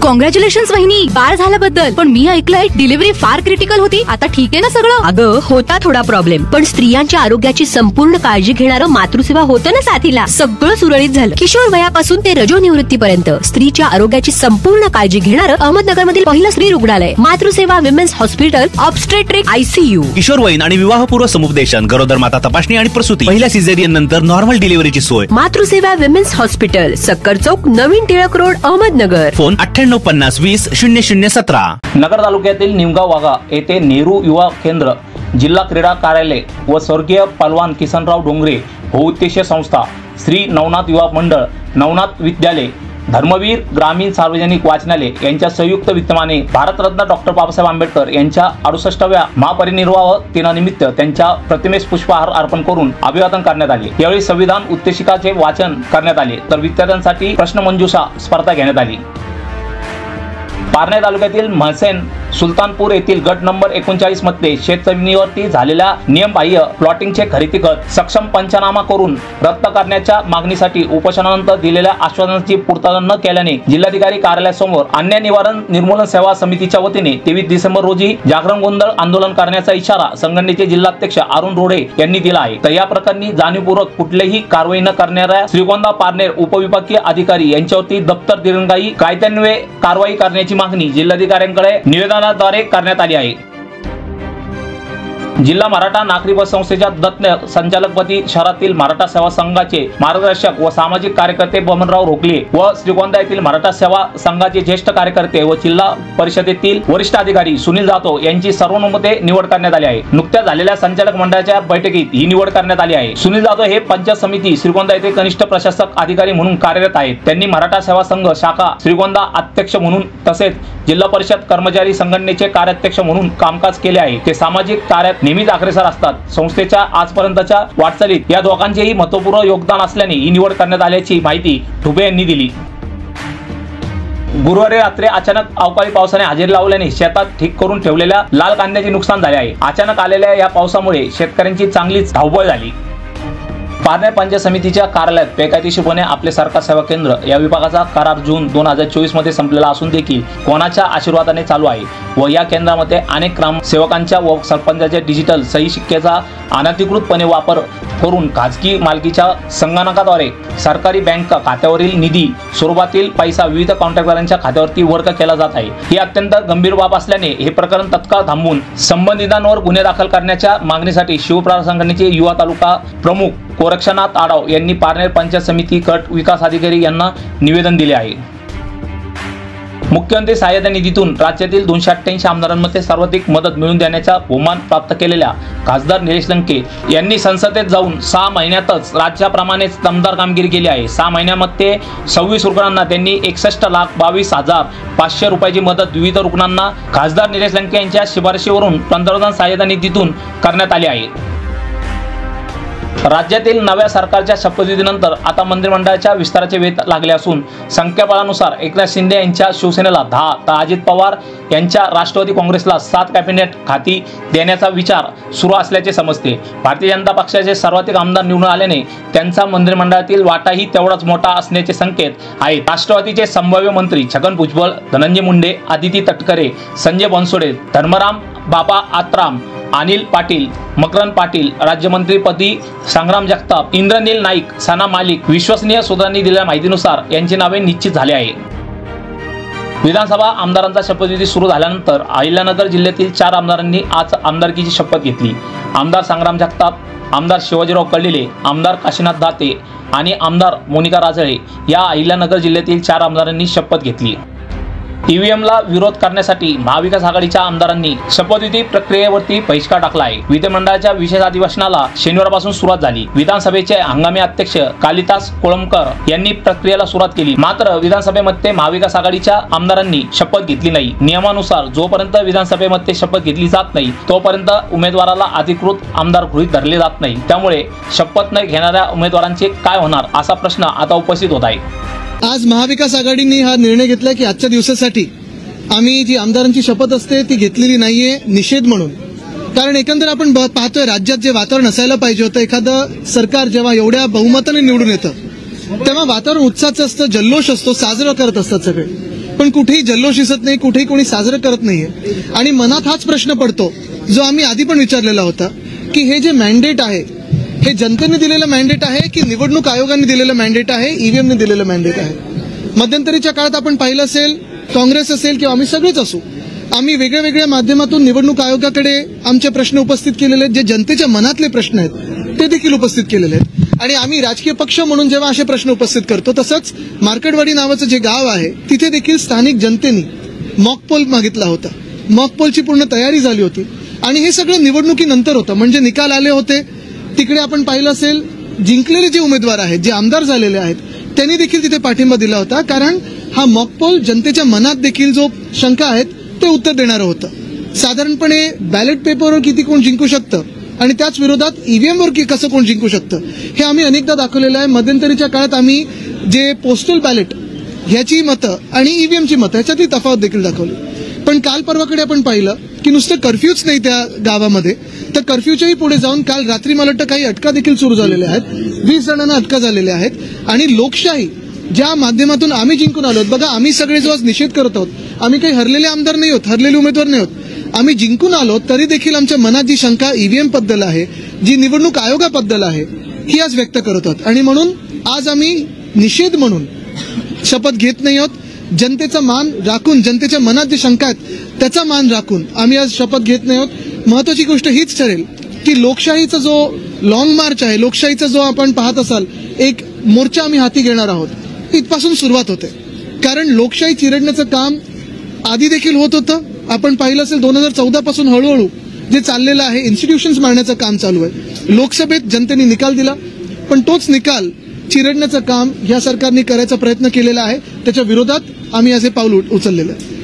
Congratulations वहिनी, बाळ झाल्याबद्दल. पण मी ऐकलंय डिलिव्हरी फार क्रिटिकल होती. आता ठीक आहे ना सगळं? अगं होता थोडा प्रॉब्लेम, पण स्त्रियांच्या आरोग्याची संपूर्ण काळजी घेणारं मातृसेवा होतं ना साथीला. सगळं सुरळीत झालं. किशोर वयापासून ते रजोनिवृत्तीपर्यंत स्त्रीच्या आरोग्याची संपूर्ण काळजी घेणारं अहमदनगरमधील पहिलं स्त्री रुग्णालय Matruseva women's hospital obstetric ICU. किशोरवयीन आणि विवाहपूर्व समुपदेशन, गरोदर माता तपासणी आणि प्रसूती, पहिल्या सिझेरियन नंतर नॉर्मल डिलिव्हरीची सोय. मातृसेवा विमेन्स हॉस्पिटल, सक्कर चौक, नवीन टिळक रोड, अहमदनगर. फोन 9850200017. नगर तालुक्यातील निमगाव वाघा येथे नेहरू युवा केंद्र, जिल्हा क्रीडा कार्यालय व स्वर्गीय पलवान किसनराव डोंगरे बहुउद्देशीय संस्था, श्री नवनाथ युवा मंडळ, नवनाथ विद्यालय, धर्मवीर ग्रामीण सार्वजनिक वाचनालय यांच्या संयुक्त विद्यमाने भारतरत्न डॉक्टर बाबासाहेब आंबेडकर यांच्या 68व्या महापरिनिर्वाण दिनानिमित्त त्यांच्या प्रतिमेस पुष्पहार अर्पण करून अभिवादन करण्यात आले. यावेळी संविधान उद्देशिकाचे वाचन करण्यात आले, तर विद्यार्थ्यांसाठी प्रश्नमंजुषा स्पर्धा घेण्यात आली. पारनेर तालुक्यातील महसेन सुलतानपूर येथील गट नंबर 39 मध्ये शेतजमिनीवरती झालेल्या नियमबाह्य प्लॉटिंगचे खरेदी खत सक्षम पंचनामा करून रद्द करण्याच्या मागणीसाठी उपोषणानंतर दिलेल्या आश्वासनाची पूर्तता न केल्याने जिल्हाधिकारी कार्यालयासमोर अन्याय निवारण निर्मूलन सेवा समितीच्या वतीने 23 डिसेंबर रोजी जागरण गोंधळ आंदोलन करण्याचा इशारा संघटनेचे जिल्हाध्यक्ष अरुण रोडे यांनी दिला आहे. तर या प्रकरणी जाणीवपूर्वक कुठलीही कारवाई न करणाऱ्या श्रीगोंदा पारनेर उपविभागीय अधिकारी यांच्यावरती दप्तर दिरंगाई कायद्यान्वये कारवाई करण्याची मागणी जिल्हाधिकाऱ्यांकडे निवेदनाद्वारे करण्यात आली आहे. जिल्हा मराठा नागरी बस संस्थेच्या दत्त संचालकपदी शहरातील मराठा सेवा संघाचे मार्गदर्शक व सामाजिक कार्यकर्ते बमनराव रोकले व श्रीगोंदा येथील मराठा सेवा संघाचे ज्येष्ठ कार्यकर्ते व जिल्हा परिषदेतील वरिष्ठ अधिकारी सुनील जाधव यांची सर्वानुमते निवड करण्यात आली आहे. नुकत्याच झालेल्या संचालक मंडळाच्या बैठकीत ही निवड करण्यात आली आहे. सुनील जाधव हे पंचायत समिती श्रीगोंदा येथे कनिष्ठ प्रशासक अधिकारी म्हणून कार्यरत आहेत. त्यांनी मराठा सेवा संघ शाखा श्रीगोंदा अध्यक्ष म्हणून तसेच जिल्हा परिषद कर्मचारी संघटनेचे कार्याध्यक्ष म्हणून कामकाज केले आहे. ते सामाजिक कार्यात नेहमीच अग्रेसर असतात. संस्थेच्या आजपर्यंतच्या वाटचालीत या दोघांचेही महत्त्वपूर्ण योगदान असल्याने ही निवड करण्यात आल्याची माहिती ठुबे यांनी दिली. गुरुवारी रात्री अचानक अवकाळी पावसाने हजेरी लावल्याने शेतात ठीक करून ठेवलेल्या लाल कांद्याचे नुकसान झाले आहे. अचानक आलेल्या या पावसामुळे शेतकऱ्यांची चांगलीच धावपळ झाली. पारनेर पंचायत समितीच्या कार्यालयात बेकायदेशीरपणे आपले सरकार सेवा केंद्र या विभागाचा करार जून 2024 मध्ये संपलेला असून देखील कोणाच्या आशीर्वादाने चालू आहे व या केंद्रामध्ये अनेक ग्रामसेवकांच्या व सरपंचाच्या डिजिटल सही शिक्क्याचा अनधिकृतपणे वापर करून खाजगी मालकीच्या संगणकाद्वारे सरकारी बँक खात्यावरील निधी स्वरूपातील पैसा विविध कॉन्ट्रॅक्टदारांच्या खात्यावरती वर्ग केला जात आहे. ही अत्यंत गंभीर बाब असल्याने हे प्रकरण तत्काळ थांबवून संबंधितांवर गुन्हे दाखल करण्याच्या मागणीसाठी शिवप्रसार संघटनेचे युवा तालुका प्रमुख गोरक्षनाथ आडाव यांनी पारनेर पंचायत समिती गट विकास अधिकारी यांना निवेदन दिले आहे. मुख्यमंत्री सहाय्यता निधीतून राज्यातील 288 आमदारांमध्ये सर्वाधिक मदत मिळवून देण्याचा बहुमान प्राप्त केलेल्या खासदार निलेश लंके यांनी संसदेत जाऊन 6 महिन्यातच राज्याप्रमाणेच दमदार कामगिरी केली आहे. 6 महिन्यामध्ये 26 रुग्णांना त्यांनी 61,22,500 रुपयाची मदत विविध रुग्णांना खासदार निलेश लंके यांच्या शिफारशीवरून पंतप्रधान सहाय्यता निधीतून करण्यात आले आहे. राज्यातील नव्या सरकारच्या शपथविधीनंतर आता मंत्रिमंडळाच्या विस्ताराचे वेध लागले असून संख्याबळानुसार एकनाथ शिंदे यांच्या शिवसेनेला 10 तर अजित पवार यांच्या राष्ट्रवादी काँग्रेसला 7 कॅबिनेट खाती देण्याचा विचार सुरू असल्याचे समजते. भारतीय जनता पक्षाचे सर्वाधिक आमदार निवडून आल्याने त्यांचा मंत्रिमंडळातील वाटाही तेवढाच मोठा असण्याचे संकेत आहेत. राष्ट्रवादीचे संभाव्य मंत्री छगन भुजबळ, धनंजय मुंडे, आदिती तटकरे, संजय बनसोडे, धर्मराम बाबा आत्राम, अनिल पाटील, मकरंद पाटील, राज्यमंत्रीपदी संग्राम जगताप, इंद्रनील नाईक, सना मालिक विश्वसनीय सूत्रांनी दिलेल्या माहितीनुसार यांची नावे निश्चित झाले आहे. विधानसभा आमदारांचा शपथविधी सुरू झाल्यानंतर अहिल्यानगर जिल्ह्यातील 4 आमदारांनी आज आमदारकीची शपथ घेतली. आमदार संग्राम जगताप, आमदार शिवाजीराव कळिले, आमदार काशीनाथ दाते आणि आमदार मोनिका राजळे या अहिल्यानगर जिल्ह्यातील 4 आमदारांनी शपथ घेतली. ईव्हीएमला विरोध करण्यासाठी महाविकास आघाडीच्या आमदारांनी शपथविधी प्रक्रियेवरती बहिष्कार टाकला आहे. विधिमंडळाच्या विशेष अधिवेशनाला शनिवारपासून सुरुवात झाली. विधानसभेचे हंगामी अध्यक्ष कालिदास कोळंबकर यांनी प्रक्रियेला सुरुवात केली. मात्र विधानसभेमध्ये महाविकास आघाडीच्या आमदारांनी शपथ घेतली नाही. नियमानुसार जोपर्यंत विधानसभेमध्ये शपथ घेतली जात नाही तोपर्यंत उमेदवाराला अधिकृत आमदार गृहीत धरले जात नाही. त्यामुळे शपथ न घेणाऱ्या उमेदवारांचे काय होणार असा प्रश्न आता उपस्थित होत आहे. आज महाविकास आघाडीने हा निर्णय घेतलाय की आजच्या दिवसासाठी आम्ही जी आमदारांची शपथ असते ती घेतलेली नाहीये, निषेध म्हणून. कारण एकंदर आपण पाहतोय राज्यात जे वातावरण असायला पाहिजे होतं, एखादं सरकार जेव्हा एवढ्या बहुमताने निवडून येतं तेव्हा वातावरण उत्साहाचं असतं, जल्लोष असतो, साजरं करत असतात सगळे. पण कुठेही जल्लोष दिसत नाही, कुठेही कोणी साजरं करत नाहीये. आणि मनात हाच प्रश्न पडतो जो आम्ही आधी पण विचारलेला होता की हे जे मॅन्डेट आहे हे जनतेने दिलेलं मॅन्डेट आहे की निवडणूक आयोगाने दिलेलं मॅन्डेट आहे, ईव्हीएमने दिलेलं मॅन्डेट आहे. मध्यंतरीच्या काळात आपण पाहिलं असेल, काँग्रेस असेल किंवा आम्ही सगळेच असू, आम्ही वेगळ्या वेगळ्या माध्यमातून निवडणूक आयोगाकडे आमचे प्रश्न उपस्थित केलेले आहेत. जे जनतेच्या मनातले प्रश्न आहेत ते देखील उपस्थित केलेले आहेत. आणि आम्ही राजकीय पक्ष म्हणून जेव्हा असे प्रश्न उपस्थित करतो, तसंच मार्केटवाडी नावाचं जे गाव आहे तिथे देखील स्थानिक जनतेने मॉकपोल मागितला होता. मॉकपोलची पूर्ण तयारी झाली होती आणि हे सगळं निवडणुकीनंतर होतं. म्हणजे निकाल आले होते, तिकडे आपण पाहिलं असेल जिंकलेले जे उमेदवार आहेत, जे आमदार झालेले आहेत, त्यांनी देखील तिथे पाठिंबा दिला होता. कारण हा मॉकपोल जनतेच्या मनात देखील जो शंका आहेत ते उत्तर देणारं होतं. साधारणपणे बॅलेट पेपरवर किती कोण जिंकू शकतं आणि त्याच विरोधात ईव्हीएमवर कसं कोण जिंकू शकतं हे आम्ही अनेकदा दाखवलेलं आहे. मध्यंतरीच्या काळात आम्ही जे पोस्टल बॅलेट ह्याची मतं आणि ईव्हीएमची मतं ह्याच्यातली तफावत देखील दाखवली. पण काल परवाकडे आपण पाहिलं की नुसतं कर्फ्यूच नाही त्या गावामध्ये, तर कर्फ्यूच्याही पुढे जाऊन काल रात्री मला वाटतं काही अटका देखील सुरू झालेल्या आहेत. 20 जणांना अटका झालेल्या आहेत. आणि लोकशाही ज्या माध्यमातून आम्ही जिंकून आलो, बघा आम्ही सगळे जो आज निषेध करत आहोत, आम्ही काही हरलेले आमदार नाही आहोत, हरलेले उमेदवार नाही आहोत, आम्ही जिंकून आलो तरी देखील आमच्या मनात जी शंका ईव्हीएम बद्दल आहे, जी निवडणूक आयोगाबद्दल आहे, ही आज व्यक्त करत आहोत. आणि म्हणून आज आम्ही निषेध म्हणून शपथ घेत नाही आहोत. जनतेचा मान राखून, जनतेच्या मनात जी शंका आहेत त्याचा मान राखून आम्ही आज शपथ घेत नाही आहोत. महत्वाची गोष्ट हीच ठरेल की लोकशाहीचा जो लॉंग मार्च आहे, लोकशाहीचा जो आपण पाहत असाल एक मोर्चा आम्ही हाती घेणार आहोत, इथपासून सुरुवात होते. कारण लोकशाही चिरडण्याचं काम आधी देखील होत होतं. आपण पाहिलं असेल 2014 पासून हळूहळू जे चाललेलं आहे, इन्स्टिट्यूशन्स मारण्याचं काम चालू आहे. लोकसभेत जनतेने निकाल दिला, पण तोच निकाल चिरडण्याचं काम या सरकारने करायचा प्रयत्न केलेला आहे. त्याच्या विरोधात आम्ही असे पाऊल उचललेलं आहे.